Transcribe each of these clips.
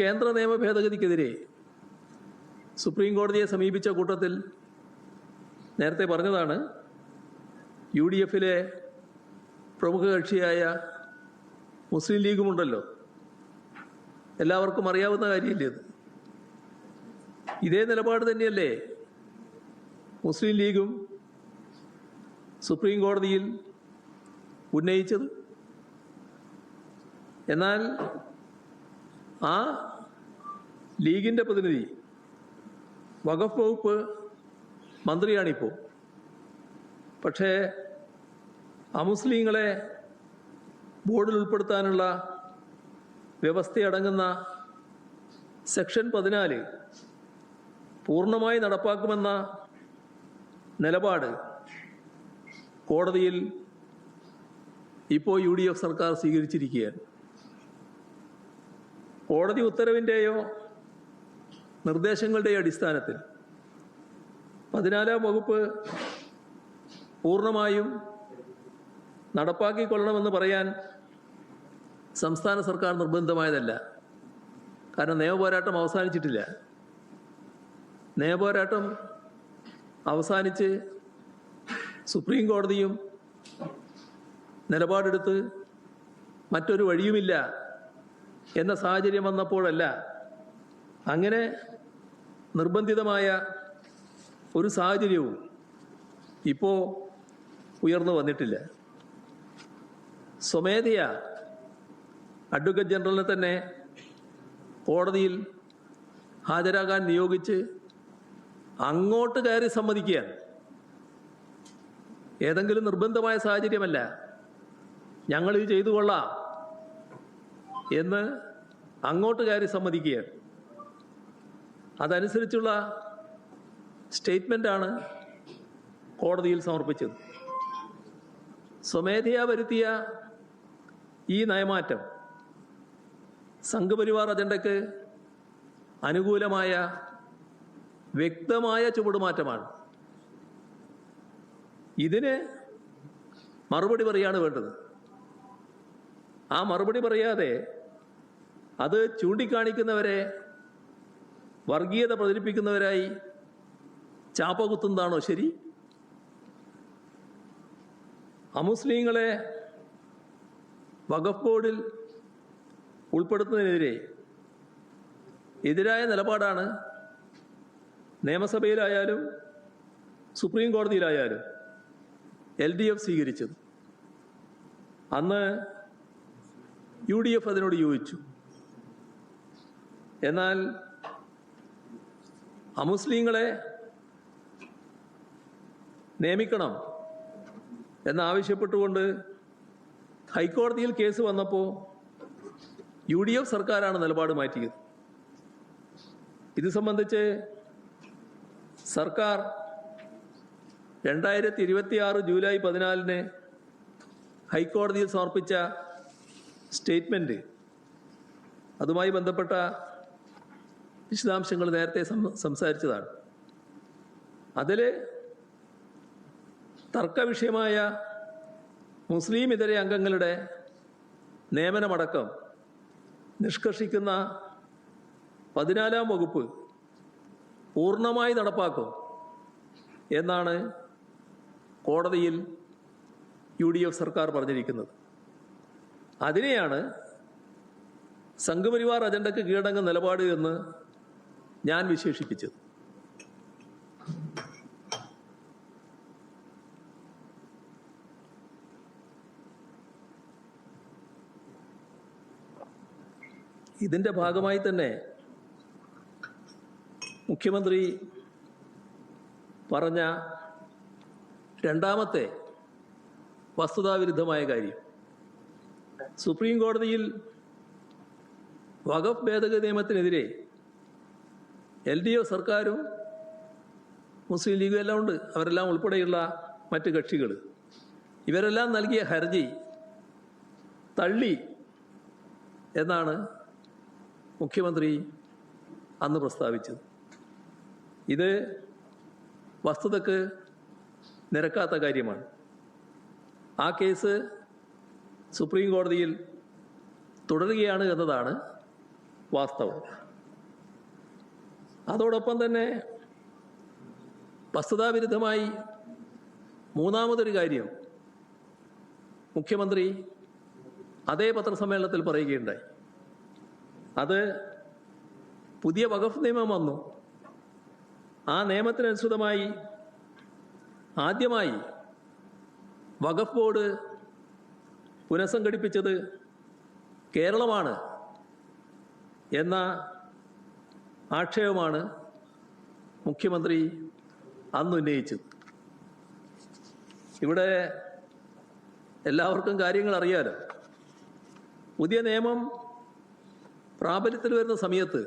കേന്ദ്ര നിയമ ഭേദഗതിക്കെതിരെ സുപ്രീം കോടതിയെ സമീപിച്ച കൂട്ടത്തിൽ നേരത്തെ പറഞ്ഞതാണ്, UDFിലെ പ്രമുഖ കക്ഷിയായ മുസ്ലിം ലീഗുമുണ്ടല്ലോ. എല്ലാവർക്കും അറിയാവുന്ന കാര്യമില്ലേ ഇത്? ഇതേ നിലപാട് തന്നെയല്ലേ മുസ്ലിം ലീഗും സുപ്രീം കോടതിയിൽ ഉന്നയിച്ചത്? എന്നാൽ ആ ലീഗിൻ്റെ പ്രതിനിധി വഖഫ് വകുപ്പ് മന്ത്രിയാണിപ്പോൾ. പക്ഷേ അമുസ്ലിങ്ങളെ ബോർഡിൽ ഉൾപ്പെടുത്താനുള്ള വ്യവസ്ഥയടങ്ങുന്ന സെക്ഷൻ 14 പൂർണ്ണമായി നടപ്പാക്കുമെന്ന നിലപാട് കോടതിയിൽ ഇപ്പോൾ UDF സർക്കാർ സ്വീകരിച്ചിരിക്കുകയാണ്. കോടതി ഉത്തരവിൻ്റെയോ നിർദ്ദേശങ്ങളുടെയോ അടിസ്ഥാനത്തിൽ 14-ാം വകുപ്പ് പൂർണ്ണമായും നടപ്പാക്കിക്കൊള്ളണമെന്ന് പറയാൻ സംസ്ഥാന സർക്കാർ നിർബന്ധമായതല്ല. കാരണം നിയമപോരാട്ടം അവസാനിച്ചിട്ടില്ല. നിയമപോരാട്ടം അവസാനിച്ച് സുപ്രീം കോടതിയും നിലപാടെടുത്ത് മറ്റൊരു വഴിയുമില്ല എന്ന സാഹചര്യം വന്നപ്പോഴല്ല, അങ്ങനെ നിർബന്ധിതമായ ഒരു സാഹചര്യവും ഇപ്പോൾ ഉയർന്നു വന്നിട്ടില്ല. സ്വമേധയാ അഡ്വക്കേറ്റ് ജനറലിനെ തന്നെ കോടതിയിൽ ഹാജരാകാൻ നിയോഗിച്ച് അങ്ങോട്ട് കയറി സമ്മതിക്കുകയാണ്. ഏതെങ്കിലും നിർബന്ധമായ സാഹചര്യമല്ല, ഞങ്ങളിത് ചെയ്തു കൊള്ളാം എന്ന് അങ്ങോട്ട് കയറി സമ്മതിക്കുകയാണ്. അതനുസരിച്ചുള്ള സ്റ്റേറ്റ്മെൻ്റാണ് കോടതിയിൽ സമർപ്പിച്ചത്. സ്വമേധയാ വരുത്തിയ ഈ നയമാറ്റം സംഘപരിവാർ അജണ്ടയ്ക്ക് അനുകൂലമായ വ്യക്തമായ ചുവടുമാറ്റമാണ്. ഇതിന് മറുപടി പറയാണ് വേണ്ടത്. ആ മറുപടി പറയാതെ അത് ചൂണ്ടിക്കാണിക്കുന്നവരെ വർഗീയത പ്രചരിപ്പിക്കുന്നവരായി ചാപ്പകുത്തുന്നതാണോ ശരി? അമുസ്ലിങ്ങളെ വഖഫ് ബോർഡിൽ ഉൾപ്പെടുത്തുന്നതിനെതിരെ എതിരായ നിലപാടാണ് നിയമസഭയിലായാലും സുപ്രീം കോടതിയിലായാലും LDF സ്വീകരിച്ചത്. അന്ന് UDF അതിനോട് യോജിച്ചു. എന്നാൽ അമുസ്ലിങ്ങളെ നിയമിക്കണം എന്നാവശ്യപ്പെട്ടുകൊണ്ട് ഹൈക്കോടതിയിൽ കേസ് വന്നപ്പോൾ UDF സർക്കാരാണ് നിലപാട് മാറ്റിയത്. ഇത് സംബന്ധിച്ച് സർക്കാർ 2026 ജൂലൈ 14 ഹൈക്കോടതിയിൽ സമർപ്പിച്ച സ്റ്റേറ്റ്മെൻറ്റ്, അതുമായി ബന്ധപ്പെട്ട വിശദാംശങ്ങൾ നേരത്തെ സംസാരിച്ചതാണ്. അതിൽ തർക്കവിഷയമായ മുസ്ലിം ഇതര അംഗങ്ങളുടെ നിയമനമടക്കം നിഷ്കർഷിക്കുന്ന 14-ാം വകുപ്പ് പൂർണ്ണമായി നടപ്പാക്കും എന്നാണ് കോടതിയിൽ UDF സർക്കാർ പറഞ്ഞിരിക്കുന്നത്. അതിനെയാണ് സംഘപരിവാർ അജണ്ടയ്ക്ക് കീഴടങ്ങുന്ന നിലപാട് എന്ന് ഞാൻ വിശേഷിപ്പിച്ചത്. ഇതിൻ്റെ ഭാഗമായി തന്നെ മുഖ്യമന്ത്രി പറഞ്ഞ രണ്ടാമത്തെ വസ്തുതാവിരുദ്ധമായ കാര്യം, സുപ്രീം കോടതിയിൽ വഖഫ് ഭേദഗതി നിയമത്തിനെതിരെ LDF സർക്കാരും മുസ്ലിം ലീഗും എല്ലാം ഉണ്ട്, അവരെല്ലാം ഉൾപ്പെടെയുള്ള മറ്റ് കക്ഷികൾ, ഇവരെല്ലാം നൽകിയ ഹർജി തള്ളി എന്നാണ് മുഖ്യമന്ത്രി അന്ന് പ്രസ്താവിച്ചത്. ഇത് വസ്തുതക്ക് നിരക്കാത്ത കാര്യമാണ്. ആ കേസ് സുപ്രീം കോടതിയിൽ തുടരുകയാണ് എന്നതാണ് വാസ്തവം. അതോടൊപ്പം തന്നെ വസ്തുതാവിരുദ്ധമായി മൂന്നാമതൊരു കാര്യം മുഖ്യമന്ത്രി അതേ പത്രസമ്മേളനത്തിൽ പറയുകയുണ്ടായി. അത് പുതിയ വഖഫ് നിയമം വന്നു. ആ നിയമത്തിനനുസൃതമായി ആദ്യമായി വഖഫ് ബോർഡ് പുനഃസംഘടിപ്പിച്ചത് കേരളമാണ് എന്ന ആക്ഷേപമാണ് മുഖ്യമന്ത്രി അന്ന് ഉന്നയിച്ചത്. ഇവിടെ എല്ലാവർക്കും കാര്യങ്ങൾ അറിയാലോ. പുതിയ നിയമം പ്രാബല്യത്തിൽ വരുന്ന സമയത്ത്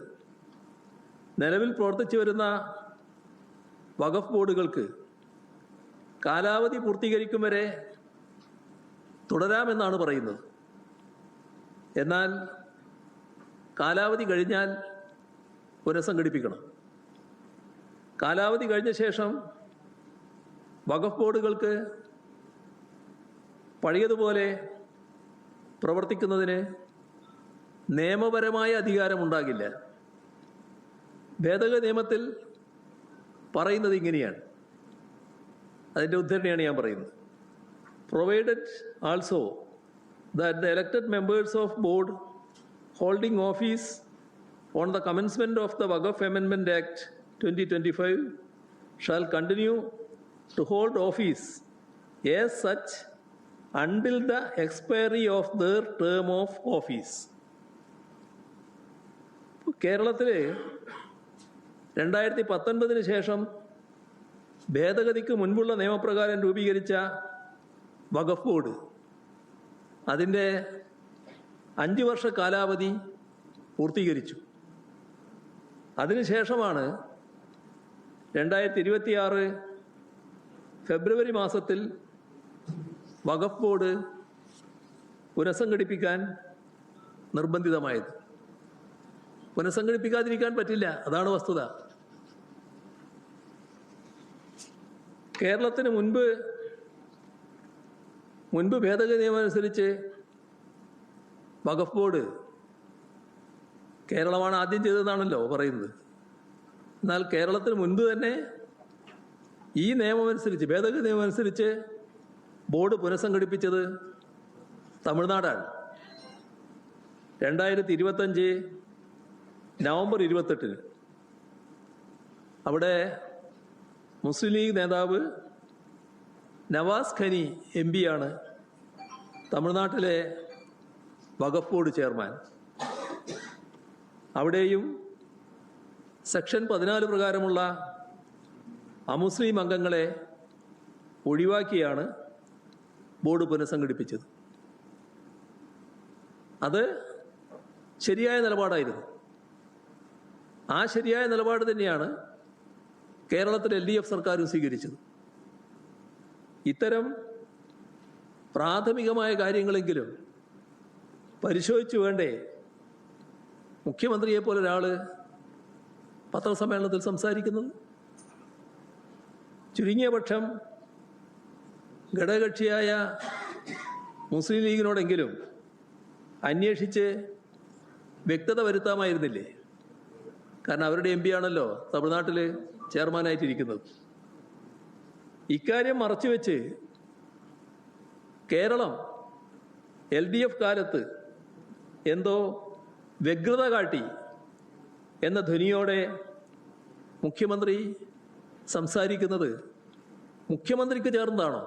നിലവിൽ പ്രവർത്തിച്ചു വരുന്ന വഖഫ് ബോർഡുകൾക്ക് കാലാവധി പൂർത്തീകരിക്കും വരെ തുടരാമെന്നാണ് പറയുന്നത്. എന്നാൽ കാലാവധി കഴിഞ്ഞാൽ പുനഃസംഘടിപ്പിക്കണം. കാലാവധി കഴിഞ്ഞ ശേഷം വഖഫ് ബോർഡുകൾക്ക് പഴയതുപോലെ പ്രവർത്തിക്കുന്നതിന് നിയമപരമായ അധികാരമുണ്ടാകില്ല. ഭേദഗതി നിയമത്തിൽ പറയുന്നത് ഇങ്ങനെയാണ്, അതിൻ്റെ ഉദ്ധരണിയാണ് ഞാൻ പറയുന്നത്. Provided also that the elected members of board holding office on the commencement of the Waqf Amendment Act 2025 shall continue to hold office as such until the expiry of their term of office. കേരളത്തിൽ 2019 ശേഷം ഭേദഗതിക്ക് മുൻപുള്ള നിയമപ്രകാരം രൂപീകരിച്ച വഖഫ് board അതിൻ്റെ 5 വർഷ കാലാവധി പൂർത്തീകരിച്ചു. അതിനുശേഷമാണ് 2026 ഫെബ്രുവരി മാസത്തിൽ വഖഫ് ബോർഡ് പുനഃസംഘടിപ്പിക്കാൻ നിർബന്ധിതമായത്. പുനഃസംഘടിപ്പിക്കാതിരിക്കാൻ പറ്റില്ല, അതാണ് വസ്തുത. കേരളത്തിന് മുൻപ് ഭേദഗതി നിയമം അനുസരിച്ച് വഖഫ് ബോർഡ് കേരളമാണ് ആദ്യം ചെയ്തതെന്നാണല്ലോ പറയുന്നത്. എന്നാൽ കേരളത്തിന് മുൻപ് തന്നെ ഈ നിയമമനുസരിച്ച്, ഭേദഗതി നിയമമനുസരിച്ച് ബോർഡ് പുനഃസംഘടിപ്പിച്ചത് തമിഴ്നാടാണ്. 2025 നവംബർ 28 അവിടെ മുസ്ലിം ലീഗ് നേതാവ് നവാസ് ഖനി MP ആണ് തമിഴ്നാട്ടിലെ വഖഫ് ബോർഡ് ചെയർമാൻ. അവിടെയും സെക്ഷൻ 14 പ്രകാരമുള്ള അമുസ്ലിം അംഗങ്ങളെ ഒഴിവാക്കിയാണ് ബോർഡ് പുനഃസംഘടിപ്പിച്ചത്. അത് ശരിയായ നിലപാടായിരുന്നു. ആ ശരിയായ നിലപാട് തന്നെയാണ് കേരളത്തിൽ LDF സർക്കാരും സ്വീകരിച്ചത്. ഇത്തരം പ്രാഥമികമായ കാര്യങ്ങളെങ്കിലും പരിശോധിച്ചു വേണ്ടേ മുഖ്യമന്ത്രിയെ പോലെ ഒരാൾ പത്രസമ്മേളനത്തിൽ സംസാരിക്കുന്നത്? ചുരുങ്ങിയ പക്ഷം ഘടകകക്ഷിയായ മുസ്ലിം ലീഗിനോടെങ്കിലും അന്വേഷിച്ച് വ്യക്തത വരുത്താമായിരുന്നില്ലേ? കാരണം അവരുടെ MP ആണല്ലോ തമിഴ്നാട്ടിൽ ചെയർമാനായിട്ടിരിക്കുന്നത്. ഇക്കാര്യം മറച്ചുവെച്ച് കേരളം LDF കാലത്ത് എന്തോ വ്യഗ്രത കാട്ടി എന്ന ധ്വനിയോടെ മുഖ്യമന്ത്രി സംസാരിക്കുന്നത് മുഖ്യമന്ത്രിക്ക് ചേർന്നതാണോ?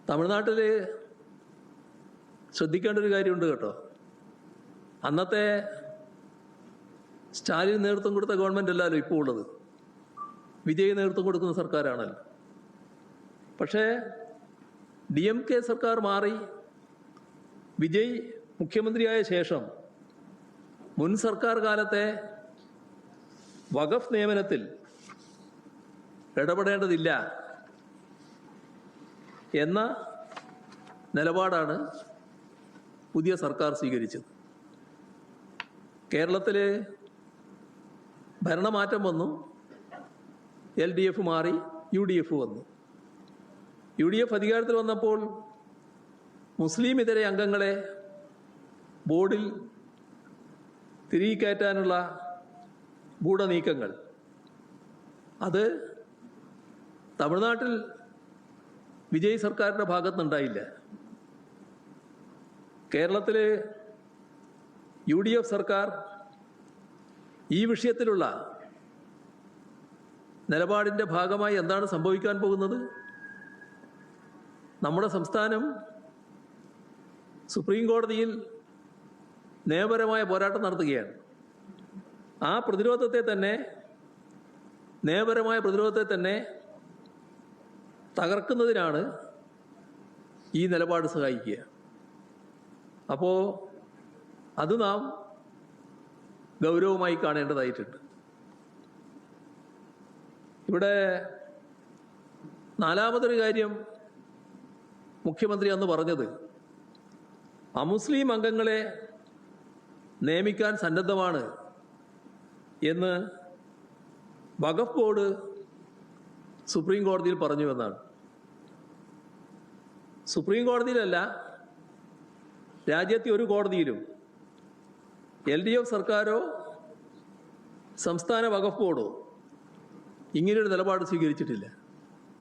തമിഴ്നാട്ടിൽ ശ്രദ്ധിക്കേണ്ട ഒരു കാര്യമുണ്ട് കേട്ടോ. അന്നത്തെ സ്റ്റാലിൻ നേതൃത്വം കൊടുത്ത ഗവൺമെൻറ് അല്ലല്ലോ ഇപ്പോൾ ഉള്ളത്, വിജയ് നേതൃത്വം കൊടുക്കുന്ന സർക്കാരാണല്ലോ. പക്ഷേ DMK സർക്കാർ മാറി വിജയ് മുഖ്യമന്ത്രിയായ ശേഷം മുൻ സർക്കാർ കാലത്തെ വഖഫ് നിയമനത്തിൽ ഇടപെടേണ്ടതില്ല എന്ന നിലപാടാണ് പുതിയ സർക്കാർ സ്വീകരിച്ചത്. കേരളത്തിൽ ഭരണമാറ്റം വന്നു, LDF മാറി UDF വന്നു. UDF അധികാരത്തിൽ വന്നപ്പോൾ മുസ്ലിം ഇതര അംഗങ്ങളെ ബോർഡിൽ തിരികെ കയറ്റാനുള്ള ഗൂഢനീക്കങ്ങൾ അത് തമിഴ്നാട്ടിൽ വിജയ് സർക്കാരിൻ്റെ ഭാഗത്തുനിന്നുണ്ടായില്ല. കേരളത്തിലെ UDF സർക്കാർ ഈ വിഷയത്തിലുള്ള നിലപാടിൻ്റെ ഭാഗമായി എന്താണ് സംഭവിക്കാൻ പോകുന്നത്? നമ്മുടെ സംസ്ഥാനം സുപ്രീം കോടതിയിൽ നിയമപരമായ പോരാട്ടം നടത്തുകയാണ്. ആ നിയമപരമായ പ്രതിരോധത്തെ തന്നെ തകർക്കുന്നതിനാണ് ഈ നിലപാട് സഹായിക്കുക. അപ്പോൾ അത് നാം ഗൗരവമായി കാണേണ്ടതായിട്ടുണ്ട്. ഇവിടെ നാലാമതൊരു കാര്യം മുഖ്യമന്ത്രി അന്ന് പറഞ്ഞത്, അമുസ്ലിം അംഗങ്ങളെ നിയമിക്കാൻ സന്നദ്ധമാണ് എന്ന് വഖഫ് ബോർഡ് സുപ്രീം കോടതിയിൽ പറഞ്ഞു എന്നാണ്. സുപ്രീം കോടതിയിലല്ല, രാജ്യത്തെ ഒരു കോടതിയിലും LDF സർക്കാരോ സംസ്ഥാന വഖഫ് ബോർഡോ ഇങ്ങനെയൊരു നിലപാട് സ്വീകരിച്ചിട്ടില്ല.